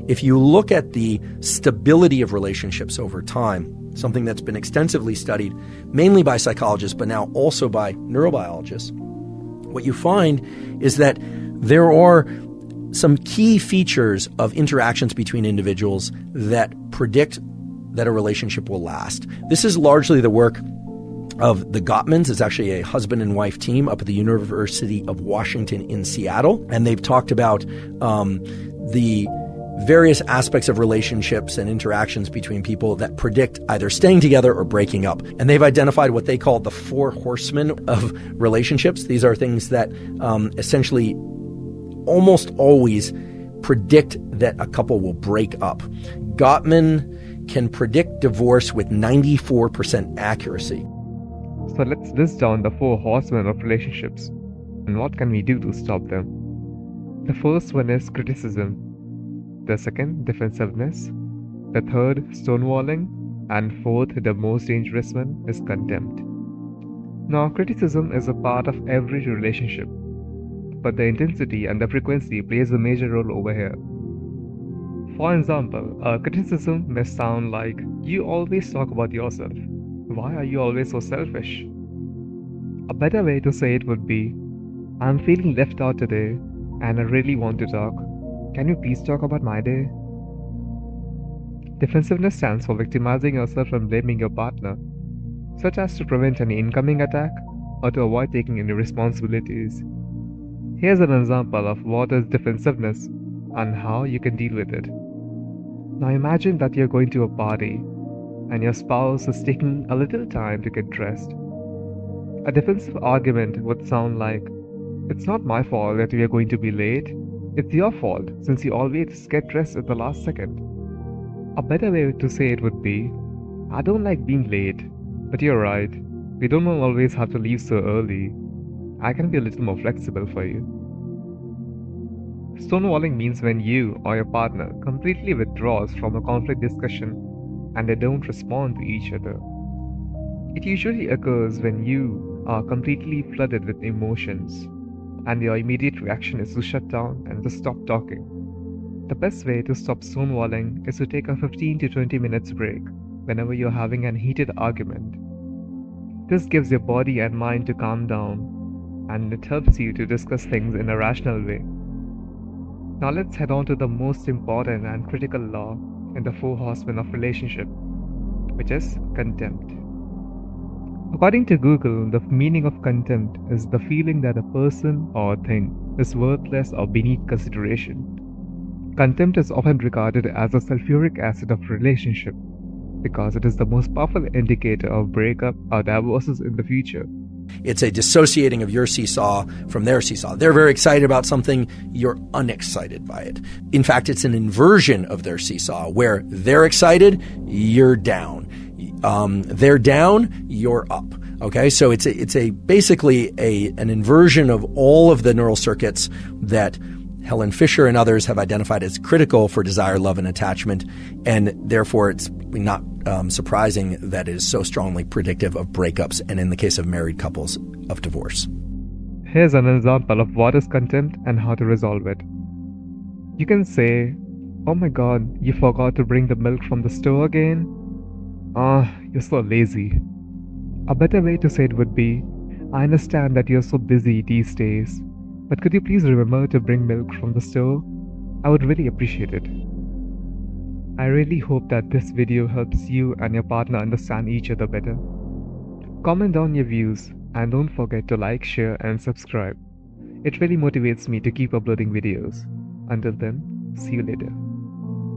If you look at the stability of relationships over time, something that's been extensively studied mainly by psychologists, but now also by neurobiologists, what you find is that there are some key features of interactions between individuals that predict that a relationship will last. This is largely the work of the Gottmans. It's actually a husband and wife team up at the University of Washington in Seattle. And they've talked about the various aspects of relationships and interactions between people that predict either staying together or breaking up. And they've identified what they call the 4 horsemen of relationships. These are things that essentially almost always predict that a couple will break up. Gottman can predict divorce with 94% accuracy. So let's list down the 4 horsemen of relationships and what can we do to stop them. The first one is criticism. The second, defensiveness. The third, stonewalling. And fourth, the most dangerous one, is contempt. Now, criticism is a part of every relationship, but the intensity and the frequency plays a major role over here. For example, criticism may sound like, "You always talk about yourself. Why are you always so selfish?" A better way to say it would be, "I'm feeling left out today and I really want to talk. Can you please talk about my day?" Defensiveness stands for victimizing yourself and blaming your partner, such as to prevent any incoming attack or to avoid taking any responsibilities. Here's an example of what is defensiveness and how you can deal with it. Now imagine that you're going to a party and your spouse is taking a little time to get dressed. A defensive argument would sound like, "It's not my fault that we are going to be late. It's your fault since you always get dressed at the last second." A better way to say it would be, "I don't like being late, but you're right. We don't always have to leave so early. I can be a little more flexible for you." Stonewalling means when you or your partner completely withdraws from a conflict discussion and they don't respond to each other. It usually occurs when you are completely flooded with emotions and your immediate reaction is to shut down and just stop talking. The best way to stop stonewalling is to take a 15 to 20 minutes break whenever you're having an heated argument. This gives your body and mind to calm down, and it helps you to discuss things in a rational way. Now let's head on to the most important and critical law in the 4 horsemen of relationship, which is contempt. According to Google, the meaning of contempt is the feeling that a person or thing is worthless or beneath consideration. Contempt is often regarded as a sulfuric acid of relationship because it is the most powerful indicator of breakup or divorces in the future. It's a dissociating of your seesaw from their seesaw. They're very excited about something, you're unexcited by it. In fact, it's an inversion of their seesaw where they're excited, you're down. They're down, you're up. Okay, so it's basically an inversion of all of the neural circuits that Helen Fisher and others have identified as critical for desire, love, and attachment, and therefore it's not surprising that it is so strongly predictive of breakups, and in the case of married couples, of divorce. Here's an example of what is contempt and how to resolve it. You can say, "Oh my god, you forgot to bring the milk from the store again? You're so lazy." A better way to say it would be, "I understand that you're so busy these days, but could you please remember to bring milk from the store? I would really appreciate it." I really hope that this video helps you and your partner understand each other better. Comment down your views and don't forget to like, share and subscribe. It really motivates me to keep uploading videos. Until then, see you later.